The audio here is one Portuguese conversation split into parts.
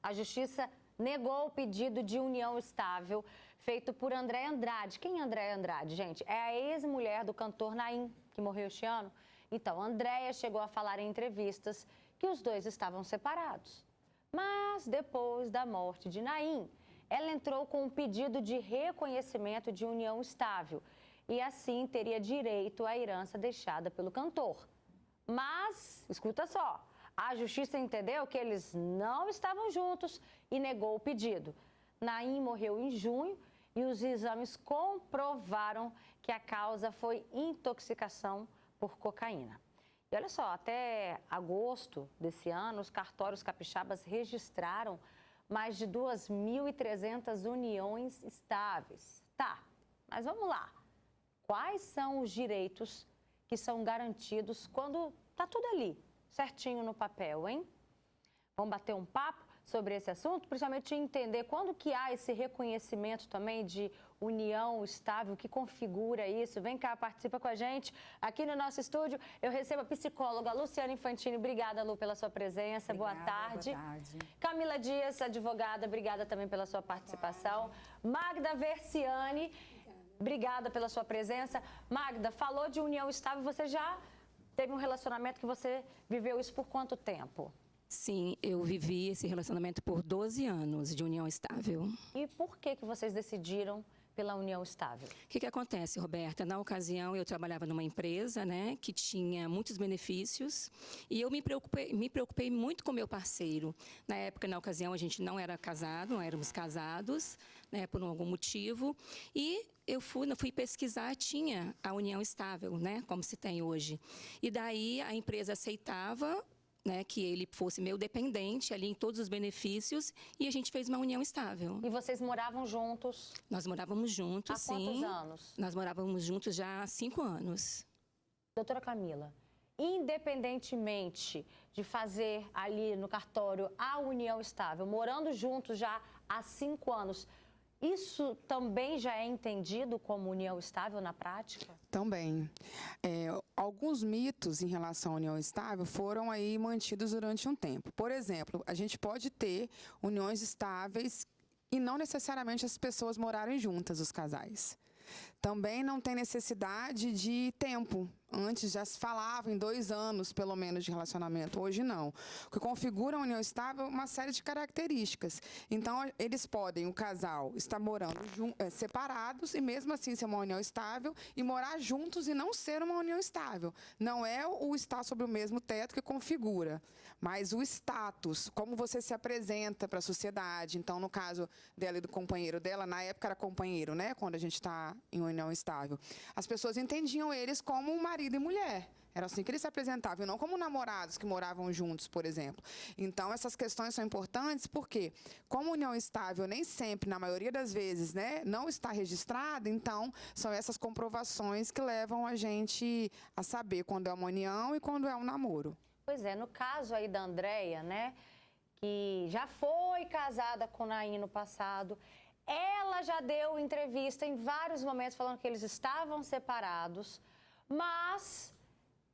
A Justiça negou o pedido de união estável feito por Andréia Andrade. Quem é Andréia Andrade, gente? É a ex-mulher do cantor Naim, que morreu este ano. Então, Andréia chegou a falar em entrevistas que os dois estavam separados. Mas, depois da morte de Naim, ela entrou com um pedido de reconhecimento de união estável e, assim, teria direito à herança deixada pelo cantor. Mas, escuta só, a Justiça entendeu que eles não estavam juntos e negou o pedido. Naim morreu em junho e os exames comprovaram que a causa foi intoxicação por cocaína. E olha só, até agosto desse ano, os cartórios capixabas registraram mais de 2.300 uniões estáveis. Tá, mas vamos lá. Quais são os direitos que são garantidos quando tá tudo ali, certinho no papel, hein? Vamos bater um papo sobre esse assunto, principalmente entender quando que há esse reconhecimento também de união estável, que configura isso. Vem cá, participa com a gente. Aqui no nosso estúdio, eu recebo a psicóloga Luciana Infantini. Obrigada, Lu, pela sua presença. Obrigada, boa tarde. Boa tarde. Camila Dias, advogada, obrigada também pela sua participação. Magda Versiani, obrigada pela sua presença. Magda, falou de união estável, você já teve um relacionamento que você viveu isso por quanto tempo? Sim, eu vivi esse relacionamento por 12 anos de união estável. E por que vocês decidiram pela união estável? O que acontece, Roberta? Na ocasião, eu trabalhava numa empresa, né, que tinha muitos benefícios e eu me preocupei muito com meu parceiro. Na época, na ocasião, a gente não era casado, não éramos casados, né, por algum motivo. E eu fui pesquisar, tinha a união estável, né, como se tem hoje. E daí a empresa aceitava, né, que ele fosse meu dependente ali em todos os benefícios e a gente fez uma união estável. E vocês moravam juntos? Nós morávamos juntos, sim. Há quantos anos? Nós morávamos juntos já há 5 anos. Doutora Camila, independentemente de fazer ali no cartório a união estável, morando juntos já há 5 anos, isso também já é entendido como união estável na prática? Também. Alguns mitos em relação à união estável foram aí mantidos durante um tempo. Por exemplo, a gente pode ter uniões estáveis e não necessariamente as pessoas morarem juntas, os casais. Também não tem necessidade de tempo. Antes já se falava em 2 anos, pelo menos, de relacionamento. Hoje, não. O que configura a união estável é uma série de características. Então, eles podem, o casal, estar morando separados e, mesmo assim, ser uma união estável e morar juntos e não ser uma união estável. Não é o estar sob o mesmo teto que configura, mas o status, como você se apresenta para a sociedade. Então, no caso dela e do companheiro dela, na época era companheiro, né? Quando a gente está em união estável. As pessoas entendiam eles como marido e mulher. Era assim que eles se apresentavam, e não como namorados que moravam juntos, por exemplo. Então, essas questões são importantes porque, como união estável nem sempre, na maioria das vezes, né, não está registrada, então, são essas comprovações que levam a gente a saber quando é uma união e quando é um namoro. Pois é, no caso aí da Andréia, né, que já foi casada com Naim no passado, ela já deu entrevista em vários momentos falando que eles estavam separados, mas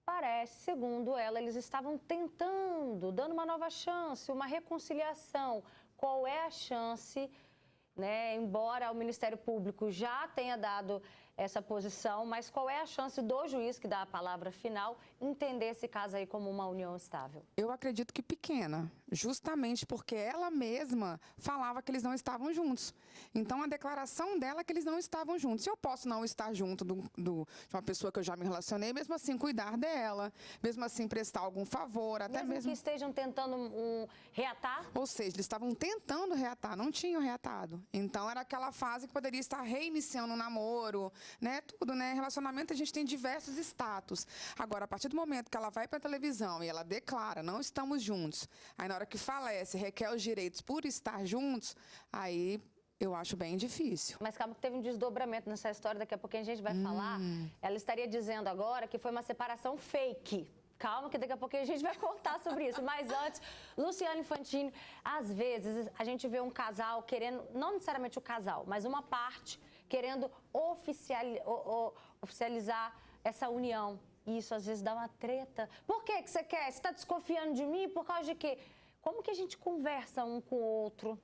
parece, segundo ela, eles estavam tentando, dando uma nova chance, uma reconciliação. Qual é a chance, né? Embora o Ministério Público já tenha dado essa posição, mas qual é a chance do juiz, que dá a palavra final, entender esse caso aí como uma união estável? Eu acredito que pequena, justamente porque ela mesma falava que eles não estavam juntos. Então, a declaração dela é que eles não estavam juntos. Se eu posso não estar junto de uma pessoa que eu já me relacionei, mesmo assim cuidar dela, mesmo assim prestar algum favor, até mesmo que estejam tentando reatar? Ou seja, eles estavam tentando reatar, não tinham reatado. Então, era aquela fase que poderia estar reiniciando um namoro, né? Tudo, né? Relacionamento, a gente tem diversos status. Agora, a partir do momento que ela vai para a televisão e ela declara, não estamos juntos, aí na hora que falece, requer os direitos por estar juntos, aí eu acho bem difícil. Mas calma que teve um desdobramento nessa história, daqui a pouquinho a gente vai falar. Ela estaria dizendo agora que foi uma separação fake. Calma que daqui a pouquinho a gente vai contar sobre isso. Mas antes, Luciana Infantini, às vezes a gente vê um casal querendo, não necessariamente o casal, mas uma parte querendo oficializar essa união. E isso às vezes dá uma treta. Por que você quer? Você está desconfiando de mim? Por causa de quê? como que a gente conversa um com o outro,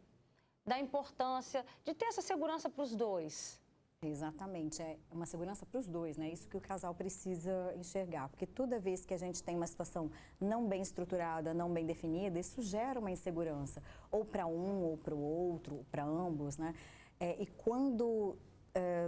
da importância de ter essa segurança para os dois? Exatamente, é uma segurança para os dois, né? Isso que o casal precisa enxergar, porque toda vez que a gente tem uma situação não bem estruturada, não bem definida, isso gera uma insegurança, ou para um, ou para o outro, ou para ambos, né? E quando,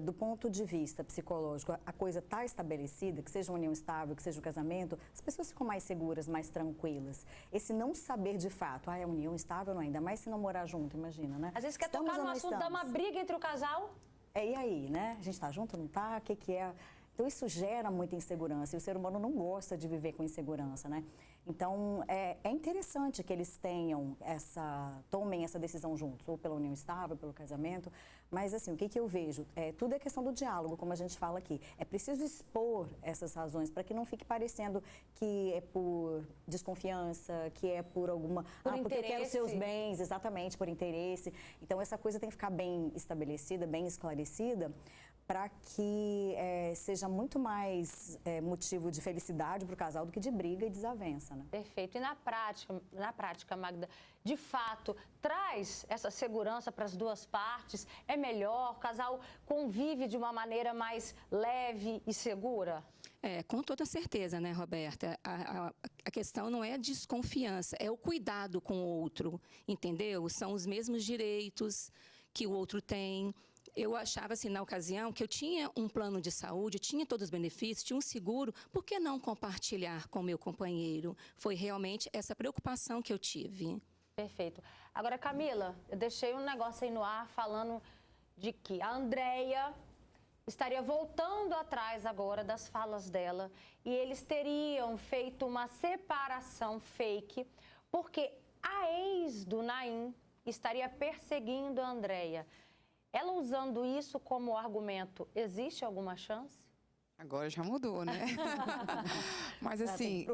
do ponto de vista psicológico, a coisa está estabelecida, que seja uma união estável, que seja um casamento, as pessoas ficam mais seguras, mais tranquilas. Esse não saber de fato, é união estável ou não, ainda mais se não morar junto, imagina, né? Às vezes quer tocar no assunto, dar uma briga entre o casal. E aí, né? A gente está junto, não está? O que é? Então, isso gera muita insegurança e o ser humano não gosta de viver com insegurança, né? Então, é interessante que eles tomem essa decisão juntos, ou pela união estável, pelo casamento, mas assim, o que eu vejo? Tudo é questão do diálogo, como a gente fala aqui. É preciso expor essas razões para que não fique parecendo que é por desconfiança, que é por alguma... porque eu quero seus bens, exatamente, por interesse. Então, essa coisa tem que ficar bem estabelecida, bem esclarecida, para que seja muito mais motivo de felicidade para o casal do que de briga e desavença, né? Perfeito. E na prática, Magda, de fato, traz essa segurança para as duas partes? É melhor? O casal convive de uma maneira mais leve e segura? Com toda certeza, né, Roberta? A questão não é a desconfiança, é o cuidado com o outro, entendeu? São os mesmos direitos que o outro tem. Eu achava, assim, na ocasião, que eu tinha um plano de saúde, tinha todos os benefícios, tinha um seguro, por que não compartilhar com o meu companheiro? Foi realmente essa preocupação que eu tive. Perfeito. Agora, Camila, eu deixei um negócio aí no ar falando de que a Andréia estaria voltando atrás agora das falas dela e eles teriam feito uma separação fake porque a ex do Naim estaria perseguindo a Andréia. Ela usando isso como argumento, existe alguma chance? Agora já mudou, né? Mas assim,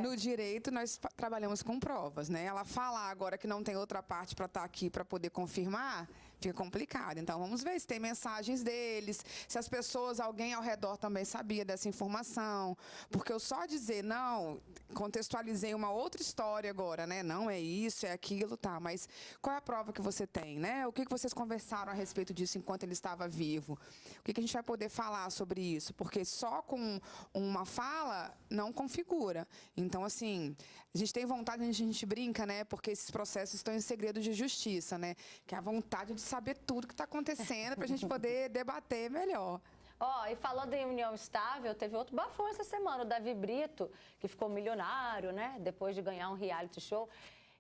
no direito nós trabalhamos com provas, né? Ela falar agora que não tem outra parte para estar aqui para poder confirmar, fica complicado. Então vamos ver se tem mensagens deles, se as pessoas, alguém ao redor também sabia dessa informação. Porque eu só dizer, não, contextualizei uma outra história agora, né? Não é isso, é aquilo, tá. Mas qual é a prova que você tem, né? O que vocês conversaram a respeito disso enquanto ele estava vivo? O que a gente vai poder falar sobre isso? Porque só com uma fala não configura. Então, assim, a gente tem vontade, a gente brinca, né? Porque esses processos estão em segredo de justiça, né? Que é a vontade de saber tudo que está acontecendo para a gente poder debater melhor. E falando em união estável, teve outro bafão essa semana, o Davi Brito, que ficou milionário, né? Depois de ganhar um reality show.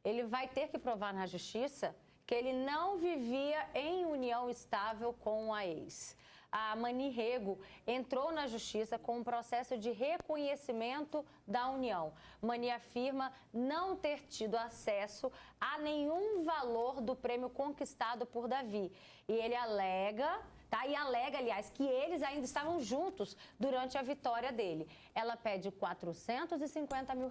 Ele vai ter que provar na justiça que ele não vivia em união estável com a ex. A Mani Rego entrou na justiça com um processo de reconhecimento da união. Mani afirma não ter tido acesso a nenhum valor do prêmio conquistado por Davi. E ele alega, aliás, que eles ainda estavam juntos durante a vitória dele. Ela pede R$450 mil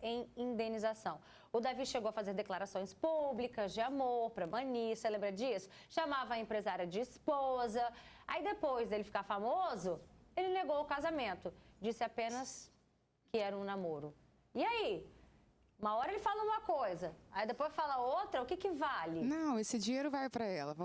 em indenização. O Davi chegou a fazer declarações públicas de amor para Mani, você lembra disso? Chamava a empresária de esposa. Aí depois dele ficar famoso, ele negou o casamento. Disse apenas que era um namoro. E aí? Uma hora ele fala uma coisa, aí depois fala outra, o que vale? Não, esse dinheiro vai para ela.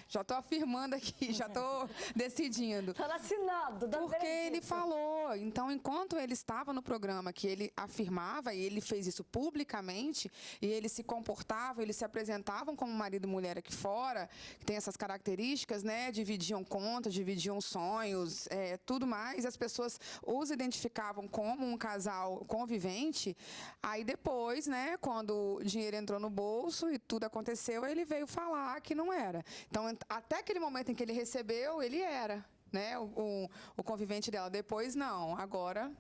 Já estou afirmando aqui, já estou decidindo. Está assinando. Porque ele falou. Então, enquanto ele estava no programa, que ele afirmava, e ele fez isso publicamente, e ele se comportava, eles se apresentavam como marido e mulher aqui fora, que tem essas características, né? Dividiam contas, dividiam sonhos, tudo mais. As pessoas os identificavam como um casal convivente. Aí depois, né, quando o dinheiro entrou no bolso e tudo aconteceu, ele veio falar que não era. Então, até aquele momento em que ele recebeu, ele era, né, o convivente dela. Depois, não. Agora,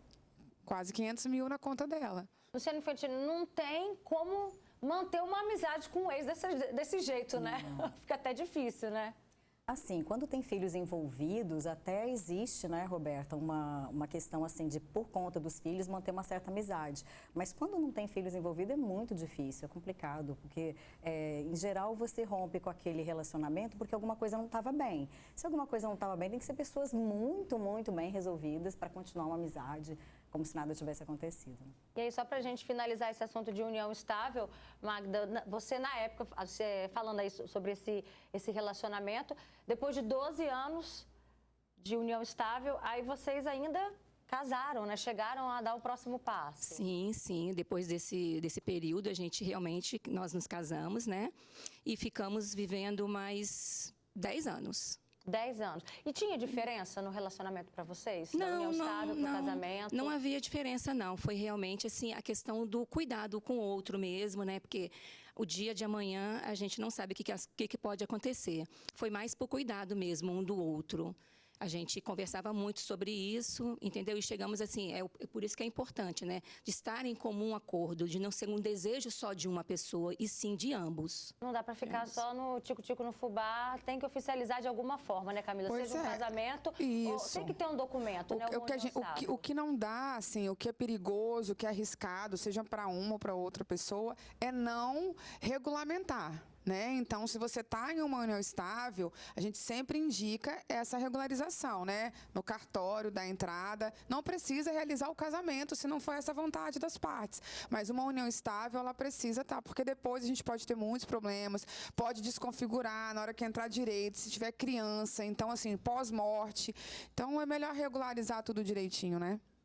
quase 500 mil na conta dela. Luciano Infantino, não tem como manter uma amizade com o ex desse jeito, né? Fica até difícil, né? Assim, quando tem filhos envolvidos, até existe, né, Roberta, uma questão assim de, por conta dos filhos, manter uma certa amizade. Mas quando não tem filhos envolvidos é muito difícil, é complicado, porque, em geral, você rompe com aquele relacionamento porque alguma coisa não estava bem. Se alguma coisa não estava bem, tem que ser pessoas muito, muito bem resolvidas para continuar uma amizade, como se nada tivesse acontecido. Né? E aí, só para a gente finalizar esse assunto de união estável, Magda, você na época, você falando aí sobre esse relacionamento, depois de 12 anos de união estável, aí vocês ainda casaram, né? Chegaram a dar o próximo passo. Sim, sim. Depois desse período, a gente realmente, nós nos casamos, né? E ficamos vivendo mais 10 anos. 10 anos. E tinha diferença no relacionamento para vocês? Da união estável para o casamento? Não havia diferença, não. Foi realmente, assim, a questão do cuidado com o outro mesmo, né? Porque o dia de amanhã, a gente não sabe o que pode acontecer. Foi mais por cuidado mesmo um do outro. A gente conversava muito sobre isso, entendeu? E chegamos assim, por isso que é importante, né? De estar em comum acordo, de não ser um desejo só de uma pessoa, e sim de ambos. Não dá para ficar só no tico-tico no fubá, tem que oficializar de alguma forma, né, Camila? Pois Seja um casamento, ou tem que ter um documento, né? O que não dá, assim, o que é perigoso, o que é arriscado, seja para uma ou para outra pessoa, é não regulamentar. Né? Então, se você está em uma união estável, a gente sempre indica essa regularização, né? No cartório da entrada. Não precisa realizar o casamento se não for essa vontade das partes. Mas uma união estável, ela precisa estar, porque depois a gente pode ter muitos problemas, pode desconfigurar na hora que entrar direito, se tiver criança, então, assim, pós-morte. Então, é melhor regularizar tudo direitinho, né?